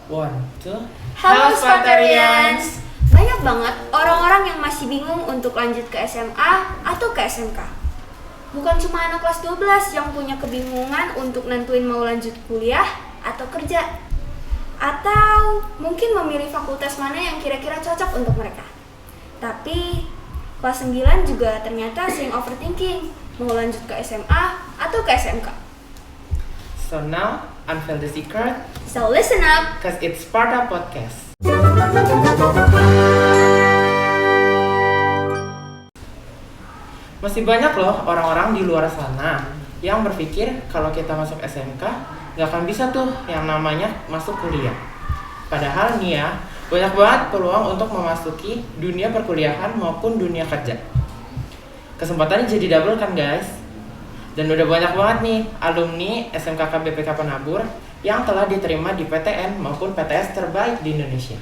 One, two. Halo Spartarians! Banyak banget orang-orang yang masih bingung untuk lanjut ke SMA atau ke SMK. Bukan cuma anak kelas 12 yang punya kebingungan untuk nentuin mau lanjut kuliah atau kerja. Atau mungkin memilih fakultas mana yang kira-kira cocok untuk mereka. Tapi kelas 9 juga ternyata sering overthinking mau lanjut ke SMA atau ke SMK. So now, unveil the secret, So listen up! cause it's Sparta Podcast. Masih banyak loh orang-orang di luar sana yang berpikir kalau kita masuk SMK gak akan bisa tuh yang namanya masuk kuliah. Padahal nih ya, banyak banget peluang untuk memasuki dunia perkuliahan maupun dunia kerja. Kesempatannya jadi double kan guys? Dan udah banyak banget nih alumni SMKK BPK Penabur yang telah diterima di PTN maupun PTS terbaik di Indonesia.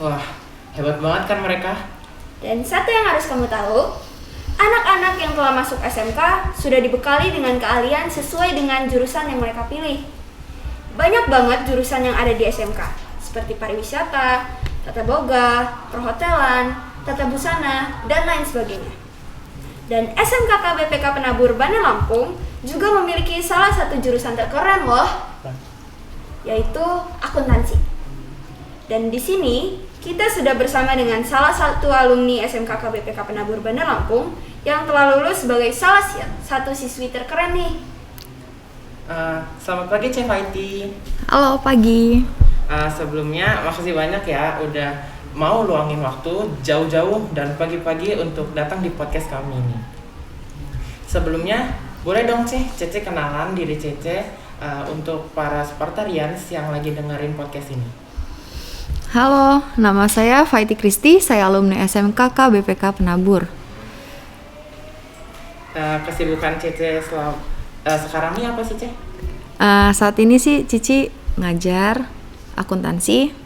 Wah, hebat banget kan mereka? Dan satu yang harus kamu tahu, anak-anak yang telah masuk SMK sudah dibekali dengan keahlian sesuai dengan jurusan yang mereka pilih. Banyak banget jurusan yang ada di SMK, seperti pariwisata, tata boga, perhotelan, tata busana, dan lain sebagainya. Dan SMKK BPK Penabur Bandar Lampung juga memiliki salah satu jurusan terkeren loh, yaitu akuntansi. Dan di sini kita sudah bersama dengan salah satu alumni SMKK BPK Penabur Bandar Lampung yang telah lulus sebagai salah satu siswi terkeren nih. Selamat pagi Cek Faiti. Halo, pagi. Sebelumnya makasih banyak ya udah mau luangin waktu jauh-jauh dan pagi-pagi untuk datang di podcast kami ini. Sebelumnya boleh dong Cece kenalan diri Cece untuk para Spartarians yang lagi dengerin podcast ini. Halo, nama saya Faiti Kristi, saya alumni SMKK BPK Penabur. Kesibukan Cece sekarang ini apa sih Ce? Saat ini sih Cici ngajar akuntansi,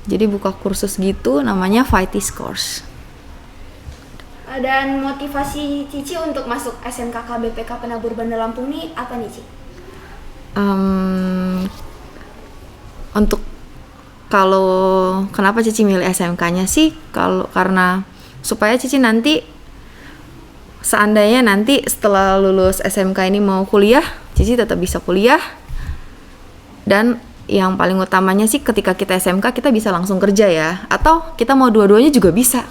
jadi buka kursus gitu namanya Faitis Course. Dan motivasi Cici untuk masuk SMKK BPK Penabur Bandar Lampung nih apa nih Ci? Untuk kalau kenapa Cici milih SMK-nya sih, karena supaya Cici nanti seandainya nanti setelah lulus SMK ini mau kuliah, Cici tetap bisa kuliah. Dan yang paling utamanya sih ketika kita SMK kita bisa langsung kerja ya, atau kita mau dua-duanya juga bisa.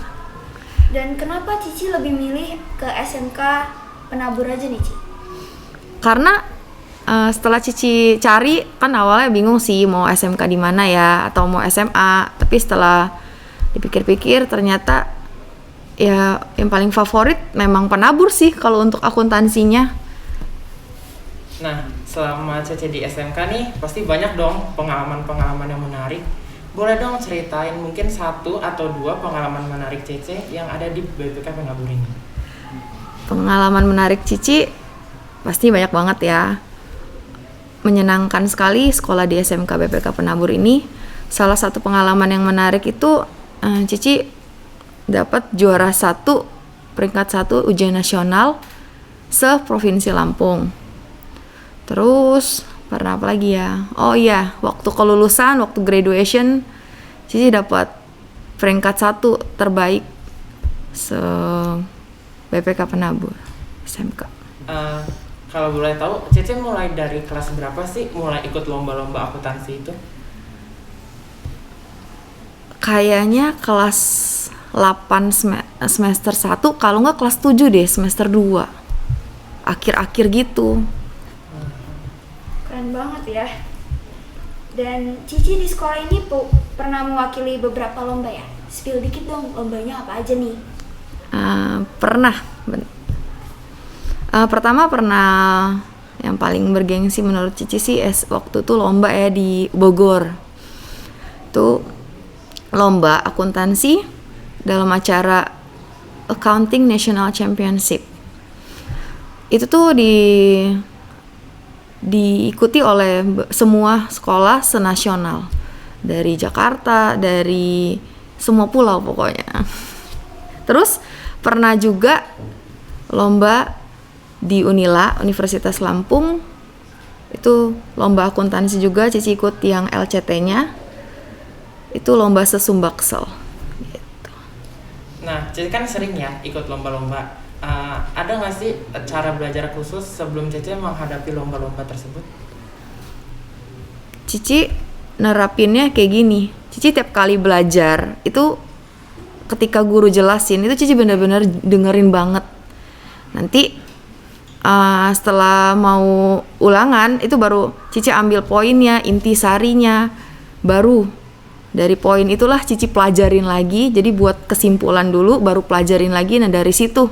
Dan kenapa Cici lebih milih ke SMK Penabur aja nih Ci? Karena setelah Cici cari, kan awalnya bingung sih mau SMK di mana ya atau mau SMA, tapi setelah dipikir-pikir ternyata ya yang paling favorit memang Penabur sih kalau untuk akuntansinya. Nah, selama Cece di SMK nih pasti banyak dong pengalaman-pengalaman yang menarik. Boleh dong ceritain mungkin satu atau dua pengalaman menarik Cece yang ada di BPK Penabur ini. Pengalaman menarik Cici pasti banyak banget ya. Menyenangkan sekali sekolah di SMK BPK Penabur ini. Salah satu pengalaman yang menarik itu Cici dapat juara 1, peringkat 1 ujian nasional se-Provinsi Lampung. Terus pernah apa lagi ya? Oh iya, waktu kelulusan, waktu graduation, Cici dapat peringkat 1 terbaik se BPK Penabur SMK. Kalau boleh tahu, Cece mulai dari kelas berapa sih mulai ikut lomba-lomba akuntansi itu? Kayaknya kelas 8 semester 1, kalau nggak kelas 7 deh, semester 2. Akhir-akhir gitu. Keren banget ya. Dan Cici di sekolah ini pernah mewakili beberapa lomba ya? Spill dikit dong, lombanya apa aja nih? Pernah. Pertama pernah yang paling bergengsi menurut Cici sih waktu itu lomba ya di Bogor. Itu lomba akuntansi dalam acara Accounting National Championship. Itu tuh diikuti oleh semua sekolah senasional dari Jakarta, dari semua pulau pokoknya. Terus pernah juga lomba di Unila, Universitas Lampung. Itu lomba akuntansi juga, Cici ikut yang LCT-nya. itu lomba sesumbaksel gitu. Nah, Cece kan sering ya ikut lomba-lomba. Ada nggak sih cara belajar khusus sebelum Cece menghadapi lomba-lomba tersebut? Cici nerapinnya kayak gini. Cici tiap kali belajar itu ketika guru jelasin itu Cici benar-benar dengerin banget. Nanti setelah mau ulangan itu baru Cici ambil poinnya, intisarinya, baru dari poin itulah Cici pelajarin lagi. Jadi buat kesimpulan dulu baru pelajarin lagi. Nah dari situ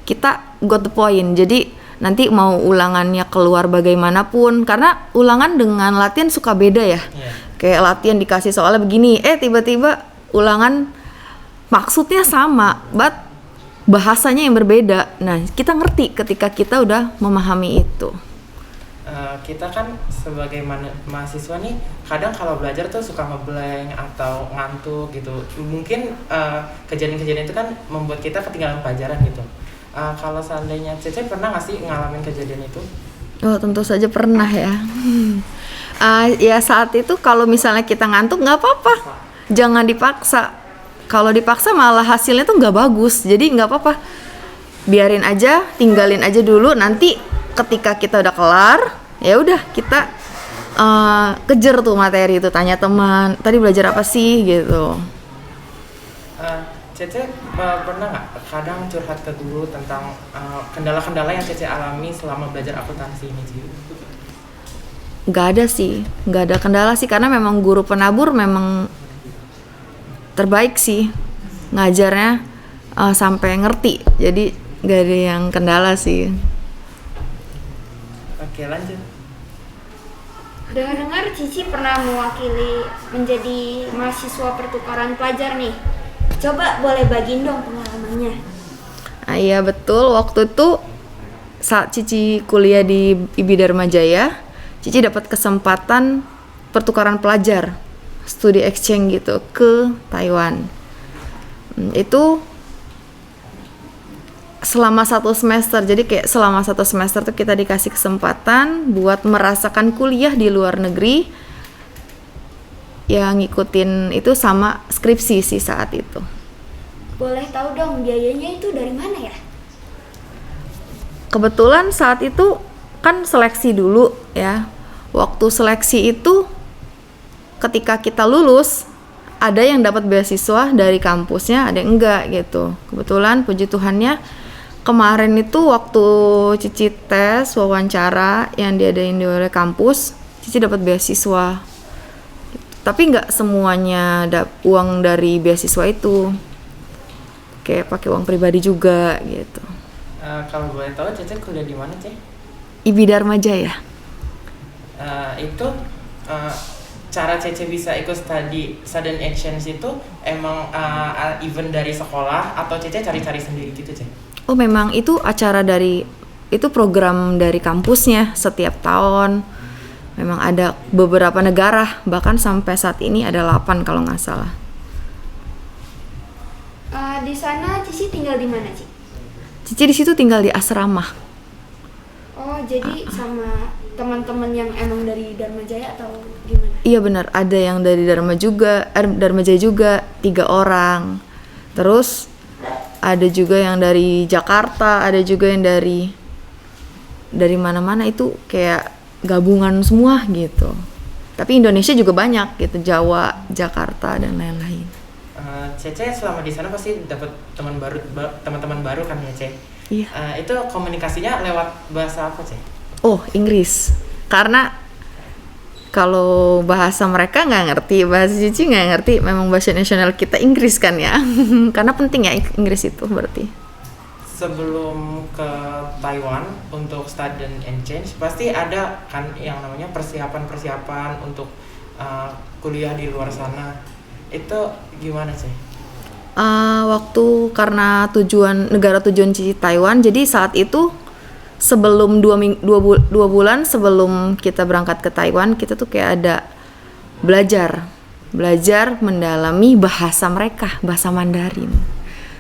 kita got the point. Jadi nanti mau ulangannya keluar bagaimanapun, karena ulangan dengan latihan suka beda ya. Kayak latihan dikasih soalnya begini, tiba-tiba ulangan maksudnya sama, but bahasanya yang berbeda. Nah kita ngerti ketika kita udah memahami itu. Kita kan sebagai mahasiswa nih kadang kalau belajar tuh suka ngeblank atau ngantuk gitu. Mungkin kejadian-kejadian itu kan membuat kita ketinggalan pelajaran gitu. Kalau seandainya Cece pernah nggak sih ngalamin kejadian itu? Oh tentu saja pernah ya. Ya saat itu kalau misalnya kita ngantuk nggak apa-apa, jangan dipaksa. Kalau dipaksa malah hasilnya tuh nggak bagus. Jadi nggak apa-apa, biarin aja, tinggalin aja dulu. Nanti ketika kita udah kelar, ya udah kita kejar tuh materi itu, tanya teman, tadi belajar apa sih gitu. Cece pernah nggak kadang curhat ke guru tentang kendala-kendala yang Cece alami selama belajar akuntansi ini sih? Nggak ada sih, nggak ada kendala sih, karena memang guru penabur memang terbaik sih ngajarnya sampai ngerti, jadi nggak ada yang kendala sih. Oke lanjut. Dengar-dengar Cici pernah mewakili menjadi mahasiswa pertukaran pelajar nih. Coba boleh bagiin dong pengalamannya. Iya betul, waktu itu saat Cici kuliah di IB Dharma Jaya, Cici dapat kesempatan pertukaran pelajar, studi exchange gitu ke Taiwan. Itu selama 1 semester, jadi kayak selama 1 semester tuh kita dikasih kesempatan buat merasakan kuliah di luar negeri. Yang ngikutin itu sama skripsi sih saat itu. Boleh tahu dong biayanya itu dari mana ya? Kebetulan saat itu kan seleksi dulu ya. Waktu seleksi itu ketika kita lulus ada yang dapat beasiswa dari kampusnya, ada yang enggak gitu. Kebetulan puji Tuhannya kemarin itu waktu Cici tes wawancara yang diadain oleh kampus, Cici dapat beasiswa. Tapi nggak semuanya uang dari beasiswa itu, kayak pakai uang pribadi juga gitu. Kalau boleh tahu Cece kuliah di mana, Cece? IB Dharma Jaya. Itu cara Cece bisa ikut study and exchange itu emang event dari sekolah atau Cece cari-cari sendiri gitu, Cece? Oh memang itu acara itu program dari kampusnya setiap tahun. Memang ada beberapa negara, bahkan sampai saat ini ada 8 kalau nggak salah. Di sana Cici tinggal di mana, Ci? Cici di situ tinggal di asrama. Oh, jadi sama teman-teman yang emang dari Dharma Jaya atau gimana? Iya benar, ada yang dari Dharma Jaya juga 3 orang. Terus ada juga yang dari Jakarta, ada juga yang dari mana-mana, itu kayak gabungan semua gitu. Tapi Indonesia juga banyak gitu, Jawa, Jakarta dan lain-lain. Cece selama di sana pasti dapat teman-teman baru kan ya, Ce? Iya. Itu komunikasinya lewat bahasa apa, Ce? Oh, Inggris. Karena kalau bahasa mereka nggak ngerti, bahasa Cici nggak ngerti. Memang bahasa nasional kita Inggris kan ya. Karena penting ya Inggris itu berarti. Sebelum ke Taiwan untuk study and change pasti ada kan yang namanya persiapan untuk kuliah di luar sana. Itu gimana sih? Waktu karena negara tujuan Cici Taiwan, jadi saat itu sebelum 2 bulan sebelum kita berangkat ke Taiwan, kita tuh kayak ada belajar mendalami bahasa mereka, bahasa Mandarin.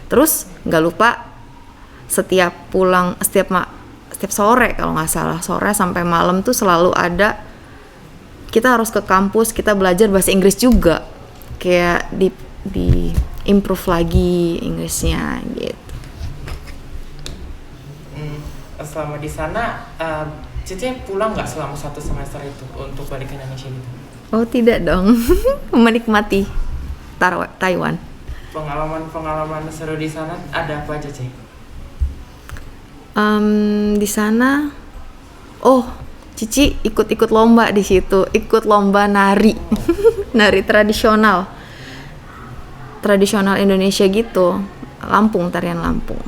Terus nggak lupa setiap sore kalau nggak salah, sore sampai malam tuh selalu ada kita harus ke kampus, kita belajar bahasa Inggris juga, kayak di improve lagi Inggrisnya gitu. Selama di sana, Cici pulang nggak selama 1 semester itu untuk balik ke Indonesia gitu? Oh tidak dong, menikmati Taiwan. Pengalaman seru di sana ada apa aja, Ci? Di sana, Cici ikut lomba di situ, ikut lomba nari, nari tradisional Indonesia gitu, tarian Lampung.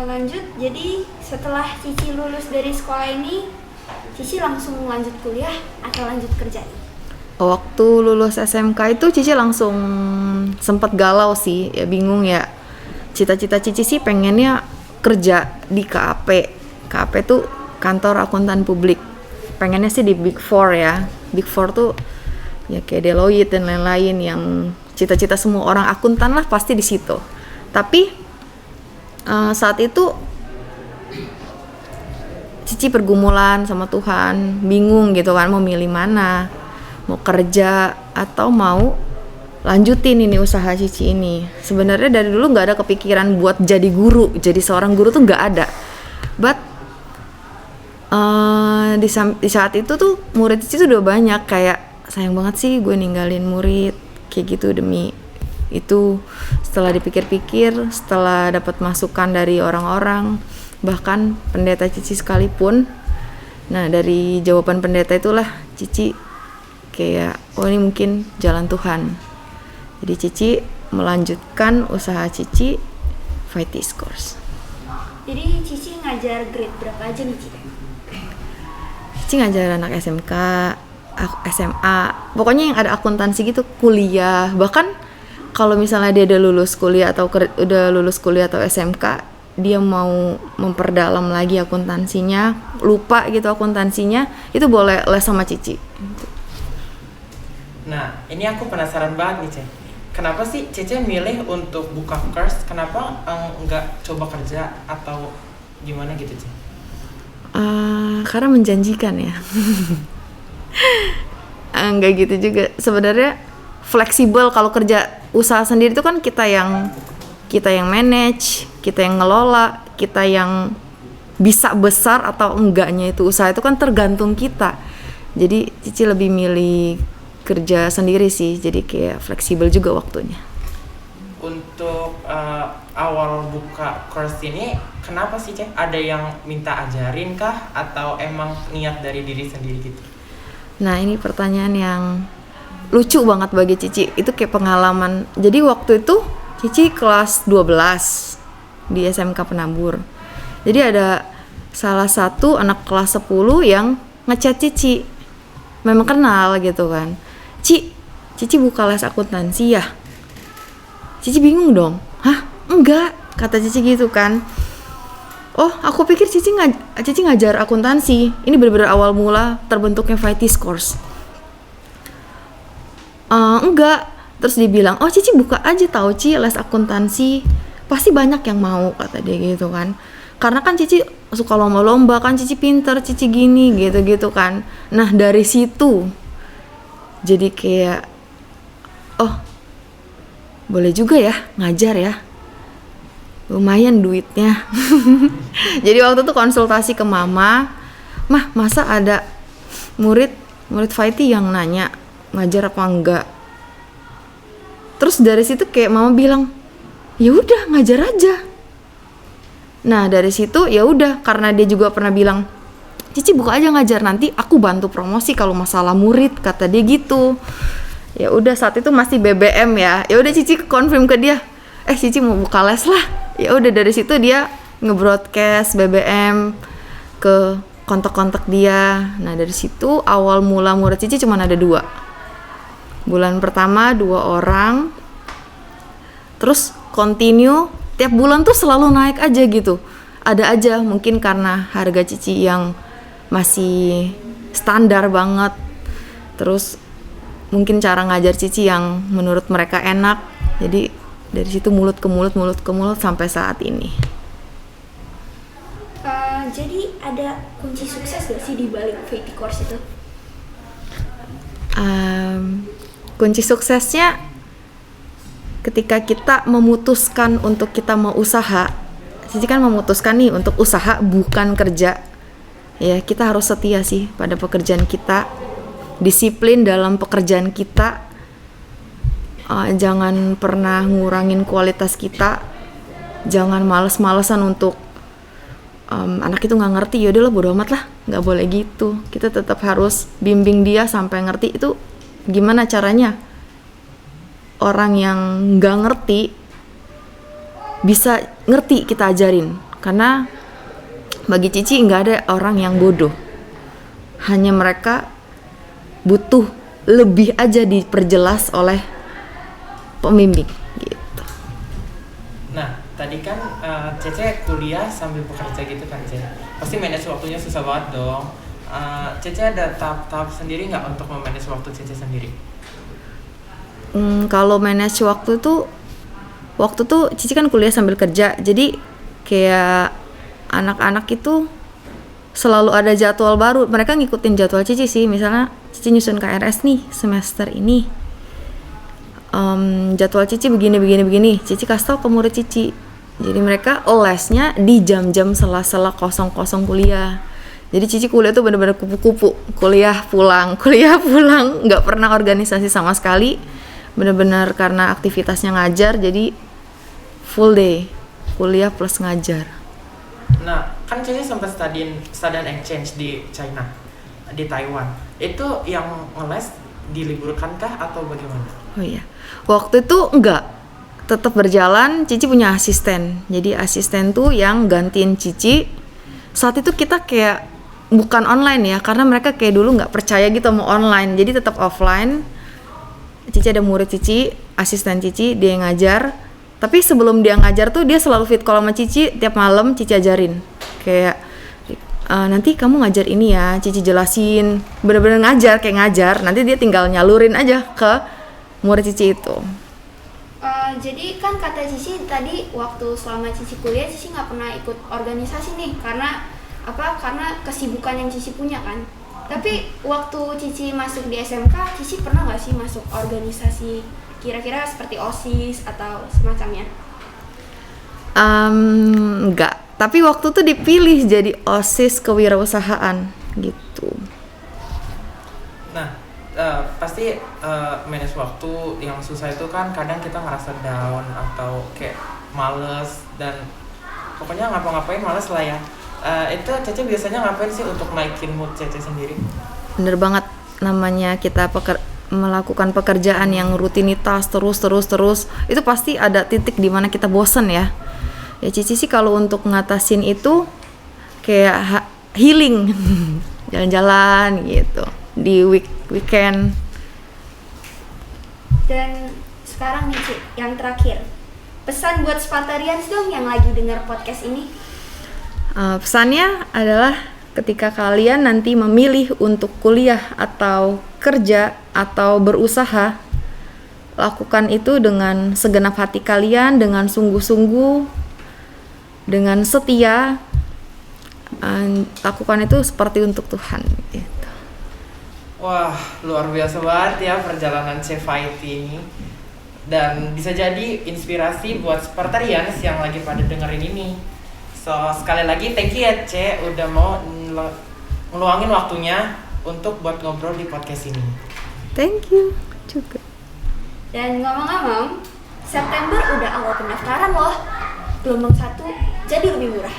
Lanjut, jadi setelah Cici lulus dari sekolah ini, Cici langsung lanjut kuliah atau lanjut kerja? Waktu lulus SMK itu Cici langsung sempet galau sih, ya bingung ya. Cita-cita Cici sih pengennya kerja di KAP. KAP tuh kantor akuntan publik. Pengennya sih di Big Four ya. Big Four tuh ya kayak Deloitte dan lain-lain yang cita-cita semua orang akuntan lah pasti di situ. Tapi saat itu Cici pergumulan sama Tuhan, bingung gitu kan mau milih mana, mau kerja atau mau lanjutin ini usaha Cici ini. Sebenarnya dari dulu nggak ada kepikiran buat jadi guru, jadi seorang guru tuh nggak ada. But di saat itu tuh murid Cici tuh udah banyak, kayak sayang banget sih gue ninggalin murid kayak gitu demi itu. Setelah dipikir-pikir, setelah dapat masukan dari orang-orang, bahkan pendeta Cici sekalipun, nah dari jawaban pendeta itulah Cici kayak ini mungkin jalan Tuhan. Jadi Cici melanjutkan usaha Cici Vitis Course. Jadi Cici ngajar grade berapa aja nih, Cici? Cici ngajar anak SMK, SMA, pokoknya yang ada akuntansi gitu, kuliah. Bahkan kalau misalnya dia udah lulus kuliah atau SMK, dia mau memperdalam lagi akuntansinya, lupa gitu akuntansinya, itu boleh les sama Cici. Nah, ini aku penasaran banget nih, Cici. Kenapa sih Cici milih untuk buka course? Kenapa nggak coba kerja atau gimana gitu, Cici? Karena menjanjikan ya. Enggak gitu juga. Sebenarnya fleksibel. Kalau kerja usaha sendiri itu kan kita yang manage, kita yang ngelola, kita yang bisa besar atau enggaknya itu usaha itu kan tergantung kita. Jadi Cici lebih milih kerja sendiri sih, jadi kayak fleksibel juga waktunya. Untuk awal buka course ini, kenapa sih, Cek? Ada yang minta ajarin kah? Atau emang niat dari diri sendiri gitu? Nah, ini pertanyaan yang lucu banget bagi Cici. Itu kayak pengalaman. Jadi waktu itu Cici kelas 12 di SMK Penambur. Jadi ada salah satu anak kelas 10 yang ngechat Cici. Memang kenal gitu kan. Cici buka les akuntansi ya? Cici bingung dong. Hah? Enggak, kata Cici gitu kan. Oh, aku pikir Cici ngajar akuntansi. Ini benar-benar awal mula terbentuknya Vitis Course. Enggak. Terus dibilang, oh Cici buka aja tau Ci les akuntansi. Pasti banyak yang mau, kata dia gitu kan. Karena kan Cici suka lomba-lomba kan, Cici pinter, Cici gini gitu-gitu kan. Nah dari situ jadi kayak, oh boleh juga ya ngajar ya, lumayan duitnya. Jadi waktu itu konsultasi ke mama, mah masa ada murid Viti yang nanya ngajar apa enggak. Terus dari situ kayak mama bilang, ya udah ngajar aja. Nah dari situ ya udah, karena dia juga pernah bilang, Cici buka aja ngajar, nanti aku bantu promosi kalau masalah murid, kata dia gitu. Ya udah saat itu masih BBM ya. Ya udah Cici confirm ke dia, Cici mau buka les lah. Ya udah dari situ dia nge-broadcast BBM ke kontak-kontak dia. Nah dari situ awal mula murid Cici cuma ada 2. Bulan pertama 2 orang. Terus continue tiap bulan tuh selalu naik aja gitu. Ada aja, mungkin karena harga Cici yang masih standar banget. Terus mungkin cara ngajar Cici yang menurut mereka enak. Jadi dari situ mulut ke mulut sampai saat ini. Jadi ada kunci sukses gak sih di balik VT Course itu? Kunci suksesnya ketika kita memutuskan untuk kita mau usaha. Cici kan memutuskan nih untuk usaha bukan kerja. Ya, kita harus setia sih pada pekerjaan kita, disiplin dalam pekerjaan kita. Jangan pernah ngurangin kualitas kita, jangan males-malesan untuk anak itu nggak ngerti, yaudahlah bodo amat lah, nggak boleh gitu. Kita tetap harus bimbing dia sampai ngerti. Itu gimana caranya? Orang yang nggak ngerti bisa ngerti, kita ajarin. Karena bagi Cici nggak ada orang yang bodoh, hanya mereka butuh lebih aja diperjelas oleh pembimbing gitu. Nah, tadi kan Cece kuliah sambil bekerja gitu kan, Cece. Pasti manage waktunya susah banget dong. Cece ada tahap-tahap sendiri nggak untuk memanage waktu Cece sendiri? Kalau manage waktu tuh Cici kan kuliah sambil kerja, jadi kayak anak-anak itu selalu ada jadwal baru. Mereka ngikutin jadwal Cici sih. Misalnya Cici nyusun KRS nih semester ini, jadwal Cici begini. Cici kasih tau ke murid Cici. Jadi mereka lesnya di jam-jam sela-sela kosong-kosong kuliah. Jadi Cici kuliah tuh bener-bener kupu-kupu, kuliah pulang, nggak pernah organisasi sama sekali. Bener-bener karena aktivitasnya ngajar, jadi full day kuliah plus ngajar. Nah, kan Cici sempat study exchange di China, di Taiwan. Itu yang ngeles diliburkankah atau bagaimana? Oh iya, waktu itu enggak, tetap berjalan. Cici punya asisten, jadi asisten tuh yang gantiin Cici. Saat itu kita kayak bukan online ya, karena mereka kayak dulu nggak percaya gitu mau online, jadi tetap offline. Cici ada murid Cici, asisten Cici, dia yang ngajar. Tapi sebelum dia ngajar tuh dia selalu fit call sama Cici, tiap malam Cici ajarin. Kayak nanti kamu ngajar ini ya, Cici jelasin, bener-bener ngajar kayak ngajar. Nanti dia tinggal nyalurin aja ke murid Cici itu. Jadi kan kata Cici tadi waktu selama Cici kuliah Cici nggak pernah ikut organisasi nih, karena karena kesibukan yang Cici punya kan. Tapi waktu Cici masuk di SMK, Cici pernah nggak sih masuk organisasi kira-kira seperti OSIS atau semacamnya? Enggak, tapi waktu tuh dipilih jadi OSIS kewirausahaan gitu. Nah, pasti manage waktu yang susah itu kan kadang kita ngerasa down atau kayak males dan pokoknya ngapa-ngapain males lah ya. Itu Cece biasanya ngapain sih untuk naikin mood Cece sendiri? Bener banget, namanya kita melakukan pekerjaan yang rutinitas terus itu pasti ada titik di mana kita bosen ya. Ya Cici sih kalau untuk ngatasin itu kayak healing jalan-jalan gitu di weekend. Dan sekarang nih Ci, yang terakhir, pesan buat Spartarians dong yang lagi dengar podcast ini. Pesannya adalah ketika kalian nanti memilih untuk kuliah atau kerja atau berusaha, lakukan itu dengan segenap hati kalian, dengan sungguh-sungguh, dengan setia. Lakukan itu seperti untuk Tuhan gitu. Wah, luar biasa banget ya perjalanan CFIT ini. Dan bisa jadi inspirasi buat Spartarians yang lagi pada dengerin ini. So, sekali lagi thank you ya Ce, udah mau ngeluangin waktunya untuk buat ngobrol di podcast ini. Thank you juga. Dan ngomong-ngomong, September udah awal pendaftaran loh. Gelombang 1 jadi lebih murah.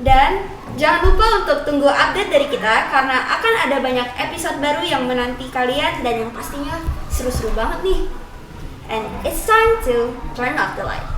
Dan jangan lupa untuk tunggu update dari kita karena akan ada banyak episode baru yang menanti kalian dan yang pastinya seru-seru banget nih. And it's time to turn off the light.